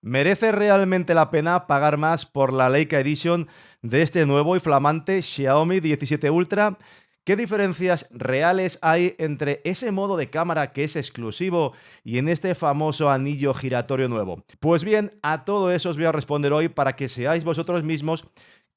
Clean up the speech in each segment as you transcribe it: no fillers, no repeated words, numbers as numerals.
¿Merece realmente la pena pagar más por la Leica Edition de este nuevo y flamante Xiaomi 17 Ultra? ¿Qué diferencias reales hay entre ese modo de cámara que es exclusivo y en este famoso anillo giratorio nuevo? Pues bien, a todo eso os voy a responder hoy para que seáis vosotros mismos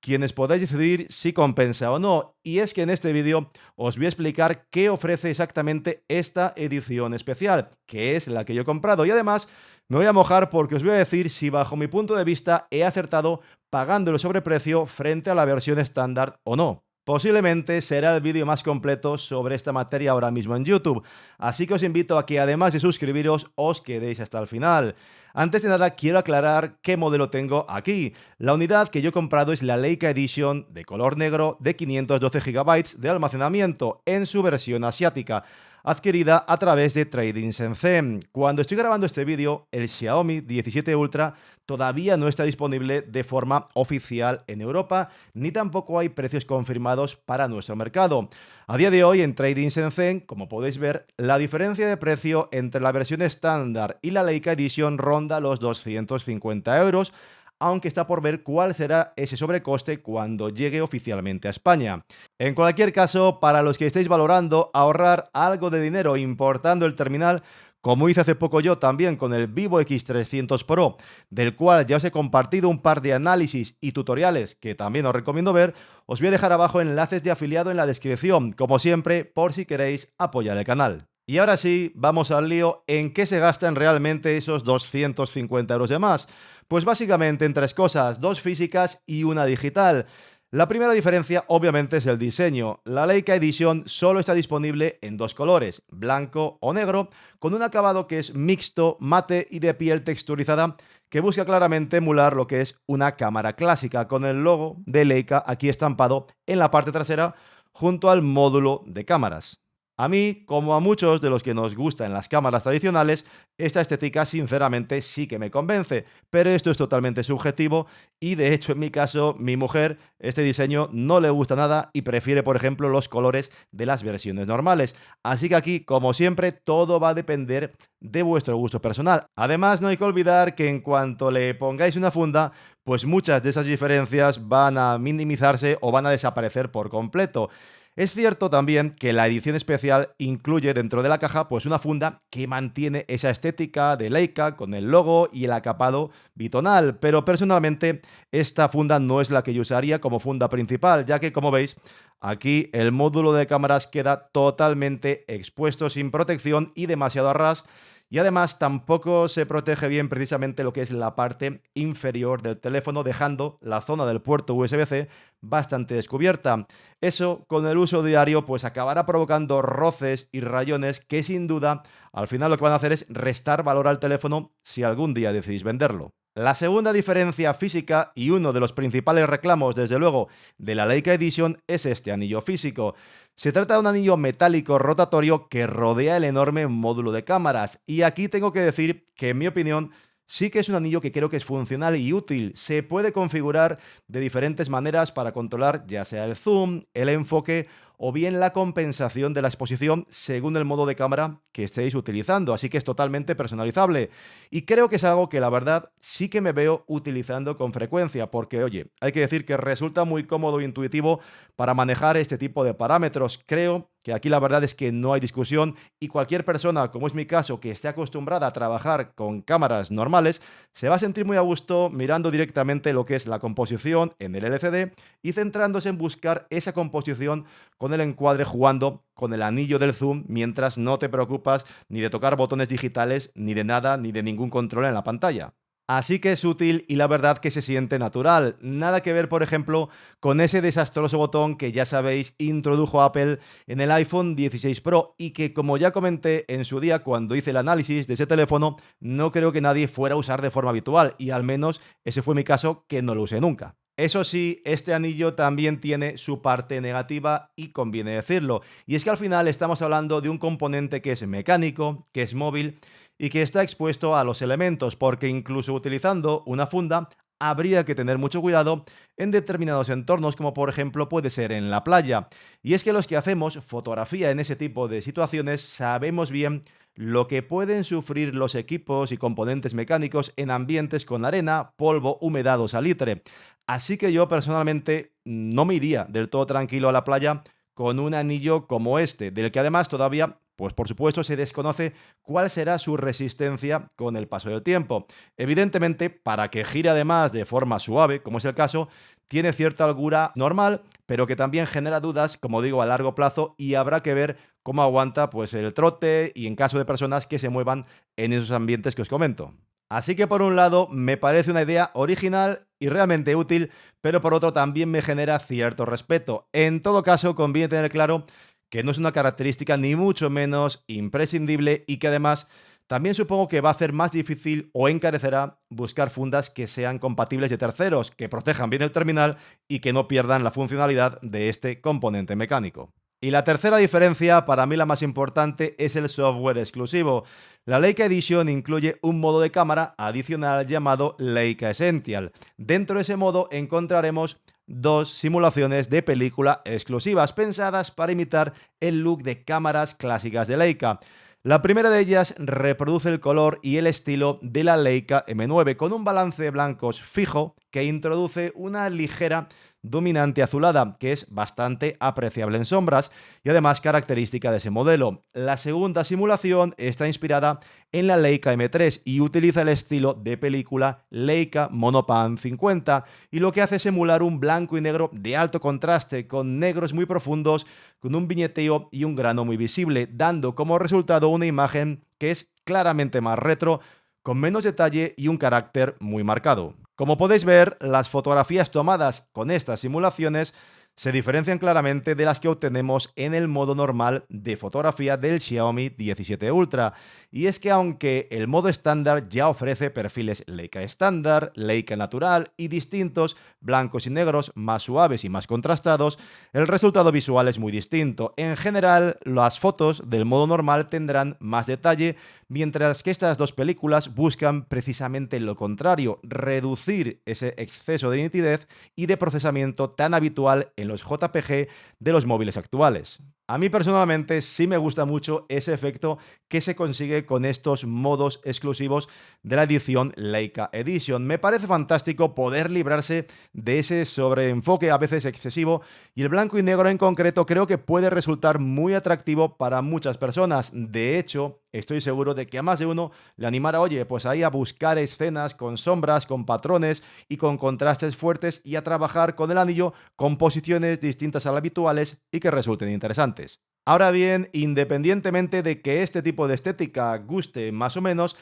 quienes podáis decidir si compensa o no. Y es que en este vídeo os voy a explicar qué ofrece exactamente esta edición especial, que es la que yo he comprado. Y además me voy a mojar porque os voy a decir si bajo mi punto de vista he acertado pagando el sobreprecio frente a la versión estándar o no. Posiblemente será el vídeo más completo sobre esta materia ahora mismo en YouTube, así que os invito a que además de suscribiros os quedéis hasta el final. Antes de nada quiero aclarar qué modelo tengo aquí. La unidad que yo he comprado es la Leica Edition de color negro de 512 GB de almacenamiento en su versión asiática, adquirida a través de Trading Sensei. Cuando estoy grabando este vídeo, el Xiaomi 17 Ultra todavía no está disponible de forma oficial en Europa, ni tampoco hay precios confirmados para nuestro mercado. A día de hoy en Trading Sensei, como podéis ver, la diferencia de precio entre la versión estándar y la Leica Edition ronda los 250 euros, aunque está por ver cuál será ese sobrecoste cuando llegue oficialmente a España. En cualquier caso, para los que estéis valorando ahorrar algo de dinero importando el terminal, como hice hace poco yo también con el Vivo X300 Pro, del cual ya os he compartido un par de análisis y tutoriales que también os recomiendo ver, os voy a dejar abajo enlaces de afiliado en la descripción, como siempre, por si queréis apoyar el canal. Y ahora sí, vamos al lío. ¿En qué se gastan realmente esos 250 euros de más? Pues básicamente en tres cosas, dos físicas y una digital. La primera diferencia obviamente es el diseño. La Leica Edition solo está disponible en dos colores, blanco o negro, con un acabado que es mixto, mate y de piel texturizada, que busca claramente emular lo que es una cámara clásica, con el logo de Leica aquí estampado en la parte trasera junto al módulo de cámaras. A mí, como a muchos de los que nos gustan las cámaras tradicionales, esta estética sinceramente sí que me convence, pero esto es totalmente subjetivo y de hecho en mi caso, mi mujer, este diseño no le gusta nada y prefiere por ejemplo los colores de las versiones normales. Así que aquí, como siempre, todo va a depender de vuestro gusto personal. Además, no hay que olvidar que en cuanto le pongáis una funda, pues muchas de esas diferencias van a minimizarse o van a desaparecer por completo. Es cierto también que la edición especial incluye dentro de la caja pues una funda que mantiene esa estética de Leica con el logo y el acabado bitonal, pero personalmente esta funda no es la que yo usaría como funda principal, ya que como veis aquí el módulo de cámaras queda totalmente expuesto sin protección y demasiado a ras. Y además tampoco se protege bien precisamente lo que es la parte inferior del teléfono, dejando la zona del puerto USB-C bastante descubierta. Eso, con el uso diario, pues acabará provocando roces y rayones que sin duda al final lo que van a hacer es restar valor al teléfono si algún día decidís venderlo. La segunda diferencia física y uno de los principales reclamos, desde luego, de la Leica Edition es este anillo físico. Se trata de un anillo metálico rotatorio que rodea el enorme módulo de cámaras. Y aquí tengo que decir que, en mi opinión, sí que es un anillo que creo que es funcional y útil. Se puede configurar de diferentes maneras para controlar ya sea el zoom, el enfoque o bien la compensación de la exposición según el modo de cámara que estéis utilizando. Así que es totalmente personalizable. Y creo que es algo que la verdad sí que me veo utilizando con frecuencia, porque oye, hay que decir que resulta muy cómodo e intuitivo para manejar este tipo de parámetros. Creo que aquí la verdad es que no hay discusión y cualquier persona, como es mi caso, que esté acostumbrada a trabajar con cámaras normales, se va a sentir muy a gusto mirando directamente lo que es la composición en el LCD y centrándose en buscar esa composición con el encuadre jugando con el anillo del zoom mientras no te preocupas ni de tocar botones digitales, ni de nada, ni de ningún control en la pantalla. Así que es útil y la verdad que se siente natural. Nada que ver, por ejemplo, con ese desastroso botón que ya sabéis introdujo Apple en el iPhone 16 Pro y que, como ya comenté en su día cuando hice el análisis de ese teléfono, no creo que nadie fuera a usar de forma habitual y al menos ese fue mi caso, que no lo usé nunca. Eso sí, este anillo también tiene su parte negativa y conviene decirlo, y es que al final estamos hablando de un componente que es mecánico, que es móvil y que está expuesto a los elementos, porque incluso utilizando una funda habría que tener mucho cuidado en determinados entornos, como por ejemplo puede ser en la playa. Y es que los que hacemos fotografía en ese tipo de situaciones sabemos bien lo que pueden sufrir los equipos y componentes mecánicos en ambientes con arena, polvo, humedad o salitre. Así que yo personalmente no me iría del todo tranquilo a la playa con un anillo como este, del que además todavía, pues por supuesto, se desconoce cuál será su resistencia con el paso del tiempo. Evidentemente, para que gire además de forma suave, como es el caso, tiene cierta holgura normal, pero que también genera dudas, como digo, a largo plazo, y habrá que ver cómo aguanta pues el trote y en caso de personas que se muevan en esos ambientes que os comento. Así que por un lado me parece una idea original y realmente útil, pero por otro también me genera cierto respeto. En todo caso, conviene tener claro que no es una característica ni mucho menos imprescindible y que además también supongo que va a hacer más difícil o encarecerá buscar fundas que sean compatibles de terceros, que protejan bien el terminal y que no pierdan la funcionalidad de este componente mecánico. Y la tercera diferencia, para mí la más importante, es el software exclusivo. La Leica Edition incluye un modo de cámara adicional llamado Leica Essential. Dentro de ese modo encontraremos dos simulaciones de película exclusivas pensadas para imitar el look de cámaras clásicas de Leica. La primera de ellas reproduce el color y el estilo de la Leica M9 con un balance de blancos fijo que introduce una ligera dominante azulada, que es bastante apreciable en sombras y además característica de ese modelo. La segunda simulación está inspirada en la Leica M3 y utiliza el estilo de película Leica Monopan 50 y lo que hace es emular un blanco y negro de alto contraste con negros muy profundos, con un viñeteo y un grano muy visible, dando como resultado una imagen que es claramente más retro, con menos detalle y un carácter muy marcado. Como podéis ver, las fotografías tomadas con estas simulaciones se diferencian claramente de las que obtenemos en el modo normal de fotografía del Xiaomi 17 Ultra. Y es que aunque el modo estándar ya ofrece perfiles Leica estándar, Leica natural y distintos, blancos y negros, más suaves y más contrastados, el resultado visual es muy distinto. En general, las fotos del modo normal tendrán más detalle, mientras que estas dos películas buscan precisamente lo contrario, reducir ese exceso de nitidez y de procesamiento tan habitual en los JPG de los móviles actuales. A mí personalmente sí me gusta mucho ese efecto que se consigue con estos modos exclusivos de la edición Leica Edition. Me parece fantástico poder librarse de ese sobreenfoque a veces excesivo y el blanco y negro en concreto creo que puede resultar muy atractivo para muchas personas. De hecho, estoy seguro de que a más de uno le animará, oye, pues ahí a buscar escenas con sombras, con patrones y con contrastes fuertes y a trabajar con el anillo con posiciones distintas a las habituales y que resulten interesantes. Ahora bien, independientemente de que este tipo de estética guste más o menos,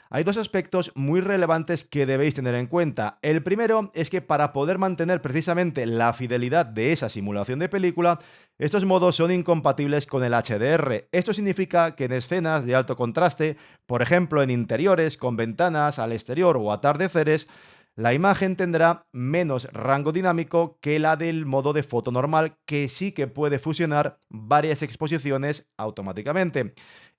hay dos aspectos muy relevantes que debéis tener en cuenta. El primero es que para poder mantener precisamente la fidelidad de esa simulación de película, estos modos son incompatibles con el HDR. Esto significa que en escenas de alto contraste, por ejemplo en interiores con ventanas al exterior o atardeceres, la imagen tendrá menos rango dinámico que la del modo de foto normal, que sí que puede fusionar varias exposiciones automáticamente.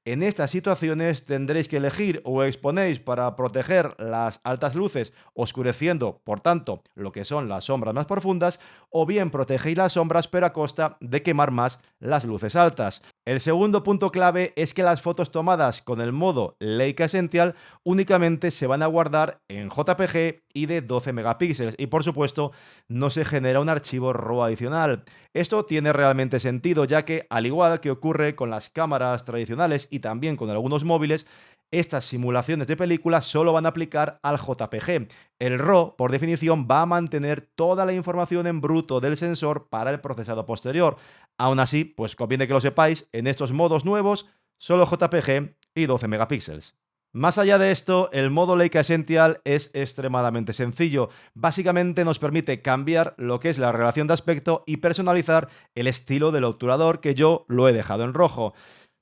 En estas situaciones tendréis que elegir o exponéis para proteger las altas luces, oscureciendo, por tanto, lo que son las sombras más profundas, o bien protegéis las sombras pero a costa de quemar más las luces altas. El segundo punto clave es que las fotos tomadas con el modo Leica Essential únicamente se van a guardar en JPG y de 12 megapíxeles y por supuesto no se genera un archivo RAW adicional. Esto tiene realmente sentido ya que, al igual que ocurre con las cámaras tradicionales y también con algunos móviles, estas simulaciones de películas solo van a aplicar al JPG. El RAW, por definición, va a mantener toda la información en bruto del sensor para el procesado posterior. Aún así, pues conviene que lo sepáis, en estos modos nuevos, solo JPG y 12 megapíxeles. Más allá de esto, el modo Leica Essential es extremadamente sencillo. Básicamente nos permite cambiar lo que es la relación de aspecto y personalizar el estilo del obturador, que yo lo he dejado en rojo.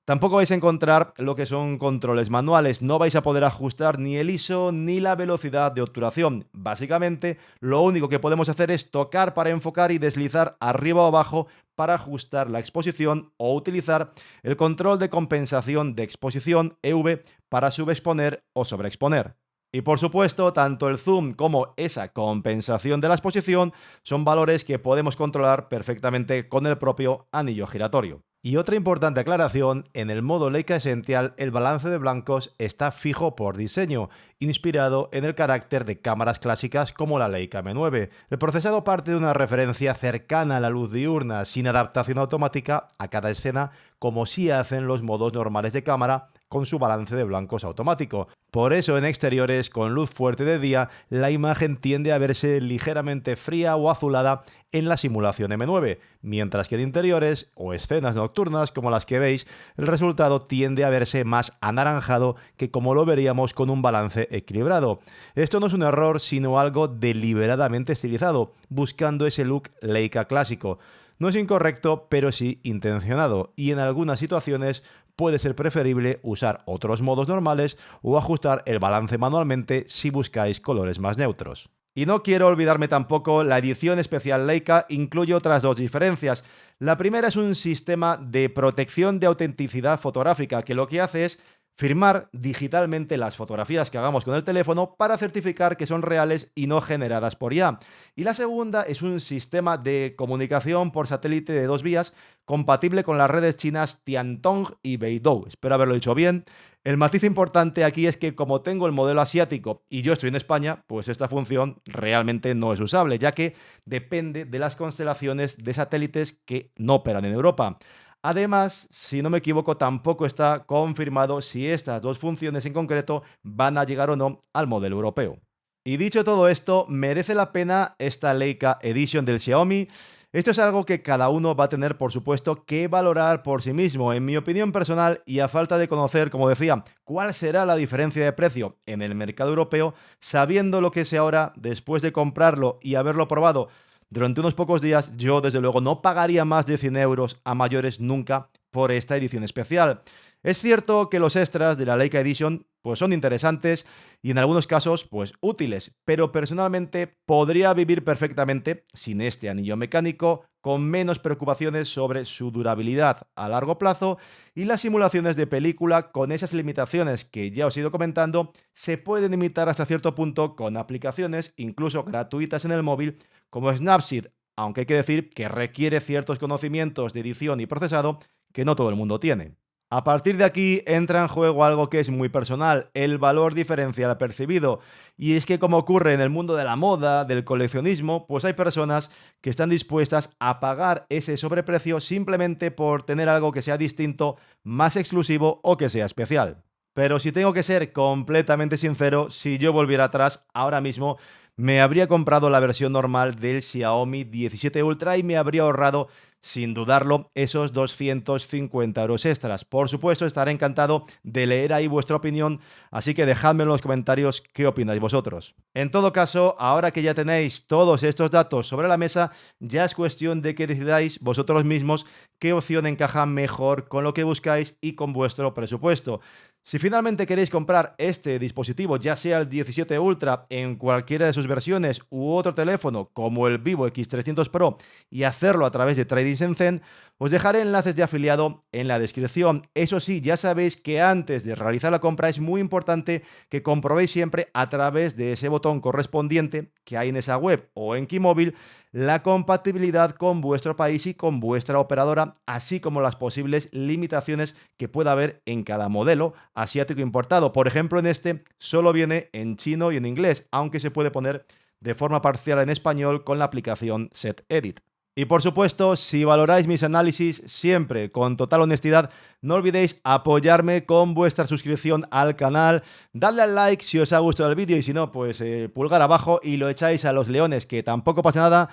Tampoco vais a encontrar lo que son controles manuales, no vais a poder ajustar ni el ISO ni la velocidad de obturación. Básicamente, lo único que podemos hacer es tocar para enfocar y deslizar arriba o abajo para ajustar la exposición o utilizar el control de compensación de exposición EV para subexponer o sobreexponer. Y por supuesto, tanto el zoom como esa compensación de la exposición son valores que podemos controlar perfectamente con el propio anillo giratorio. Y otra importante aclaración, en el modo Leica Essential el balance de blancos está fijo por diseño, inspirado en el carácter de cámaras clásicas como la Leica M9. El procesado parte de una referencia cercana a la luz diurna, sin adaptación automática a cada escena, como sí hacen los modos normales de cámara con su balance de blancos automático. Por eso en exteriores con luz fuerte de día, la imagen tiende a verse ligeramente fría o azulada en la simulación M9, mientras que en interiores o escenas nocturnas como las que veis, el resultado tiende a verse más anaranjado que como lo veríamos con un balance equilibrado. Esto no es un error, sino algo deliberadamente estilizado, buscando ese look Leica clásico. No es incorrecto, pero sí intencionado, y en algunas situaciones puede ser preferible usar otros modos normales o ajustar el balance manualmente si buscáis colores más neutros. Y no quiero olvidarme tampoco, la edición especial Leica incluye otras dos diferencias. La primera es un sistema de protección de autenticidad fotográfica, que lo que hace es firmar digitalmente las fotografías que hagamos con el teléfono para certificar que son reales y no generadas por IA. Y la segunda es un sistema de comunicación por satélite de 2 vías compatible con las redes chinas Tiantong y Beidou. Espero haberlo dicho bien. El matiz importante aquí es que como tengo el modelo asiático y yo estoy en España, pues esta función realmente no es usable, ya que depende de las constelaciones de satélites que no operan en Europa. Además, si no me equivoco, tampoco está confirmado si estas dos funciones en concreto van a llegar o no al modelo europeo. Y dicho todo esto, ¿merece la pena esta Leica Edition del Xiaomi? Esto es algo que cada uno va a tener, por supuesto, que valorar por sí mismo. En mi opinión personal, y a falta de conocer, como decía, cuál será la diferencia de precio en el mercado europeo, sabiendo lo que es ahora, después de comprarlo y haberlo probado durante unos pocos días, yo desde luego no pagaría más de 100 euros a mayores nunca por esta edición especial. Es cierto que los extras de la Leica Edition pues son interesantes y en algunos casos pues útiles, pero personalmente podría vivir perfectamente sin este anillo mecánico, con menos preocupaciones sobre su durabilidad a largo plazo, y las simulaciones de película con esas limitaciones que ya os he ido comentando se pueden imitar hasta cierto punto con aplicaciones incluso gratuitas en el móvil como Snapseed, aunque hay que decir que requiere ciertos conocimientos de edición y procesado que no todo el mundo tiene. A partir de aquí entra en juego algo que es muy personal, el valor diferencial percibido. Y es que como ocurre en el mundo de la moda, del coleccionismo, pues hay personas que están dispuestas a pagar ese sobreprecio simplemente por tener algo que sea distinto, más exclusivo o que sea especial. Pero si tengo que ser completamente sincero, si yo volviera atrás ahora mismo, me habría comprado la versión normal del Xiaomi 17 Ultra y me habría ahorrado, sin dudarlo, esos 250 euros extras. Por supuesto, estaré encantado de leer ahí vuestra opinión, así que dejadme en los comentarios qué opináis vosotros. En todo caso, ahora que ya tenéis todos estos datos sobre la mesa, ya es cuestión de que decidáis vosotros mismos qué opción encaja mejor con lo que buscáis y con vuestro presupuesto. Si finalmente queréis comprar este dispositivo, ya sea el 17 Ultra en cualquiera de sus versiones u otro teléfono como el Vivo X300 Pro y hacerlo a través de Trading Shenzhen, os dejaré enlaces de afiliado en la descripción. Eso sí, ya sabéis que antes de realizar la compra es muy importante que comprobéis siempre a través de ese botón correspondiente que hay en esa web o en Keymóvil la compatibilidad con vuestro país y con vuestra operadora, así como las posibles limitaciones que pueda haber en cada modelo asiático importado. Por ejemplo, en este solo viene en chino y en inglés, aunque se puede poner de forma parcial en español con la aplicación SetEdit. Y por supuesto, si valoráis mis análisis siempre con total honestidad, no olvidéis apoyarme con vuestra suscripción al canal, dadle al like si os ha gustado el vídeo y si no, pues pulgar abajo y lo echáis a los leones, que tampoco pasa nada,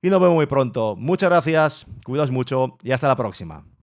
y nos vemos muy pronto. Muchas gracias, cuidaos mucho y hasta la próxima.